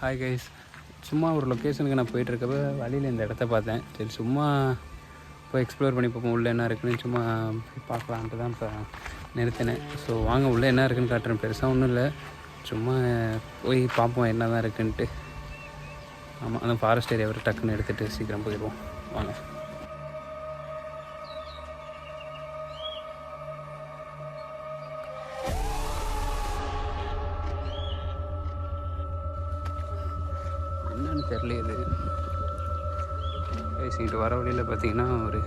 Hi guys, சும்மா ஒரு லொக்கேஷனுக்கு நான் போயிட்டுருக்கப்ப வழியில் இந்த இடத்த பார்த்தேன். சரி சும்மா போய் எக்ஸ்ப்ளோர் பண்ணி பார்ப்போம் உள்ளே என்ன இருக்குன்னு சும்மா பார்க்கலான்ட்டு தான் இப்போ நிறுத்தினேன். ஸோ வாங்க உள்ளே என்ன இருக்குன்னு காட்டுறேன். பெருசாக ஒன்றும் இல்லை, சும்மா போய் பார்ப்போம் என்ன தான் இருக்குன்ட்டு. ஆமாம், அந்த ஃபாரஸ்ட் ஏரியா வரை டக்குன்னு எடுத்துகிட்டு சீக்கிரம் போயிடுவோம். வாங்க. என்னன்னு தெரியல. இது இங்கிட்டு வர வழியில் பார்த்தீங்கன்னா ஒரு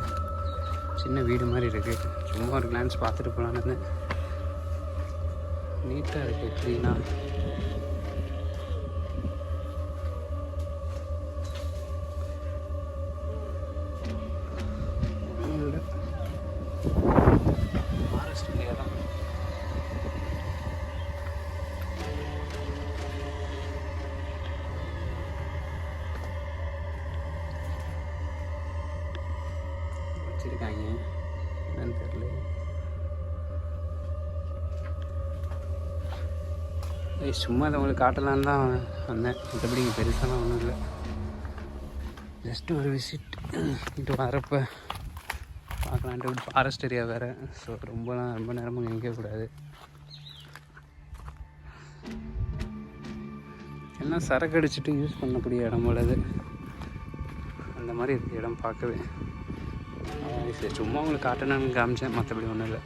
சின்ன வீடு மாதிரி இருக்குது. சும்மா ஒரு கிளான்ஸ் பார்த்துட்டு போகலான்னு. நீட்டாக இருக்குது, க்ளீனாக. ஃபாரஸ்ட் ஏரியா தான். வச்சுருக்காங்க, என்னன்னு தெரியல. சும்மா அதை உங்களுக்கு காட்டலான்னு தான் வந்தேன். மற்றபடி இங்கே பெருசாலாம் ஒன்றும் இல்லை, ஜஸ்ட்டு ஒரு விசிட். இங்கிட்டு வரப்போ பார்க்கலான்ட்டு. இப்படி ஃபாரஸ்ட் ஏரியா வேறு, ஸோ ரொம்ப நேரமாக நிற்கக்கூடாது. எல்லாம் சரக்கு அடிச்சுட்டு யூஸ் பண்ணக்கூடிய இடம் போலது. அந்த மாதிரி இருக்குது இடம் பார்க்கவே. சரி சும்மா உங்களுக்கு காட்டணும்னு காமிச்சேன், மற்றபடி ஒன்றும் இல்லை.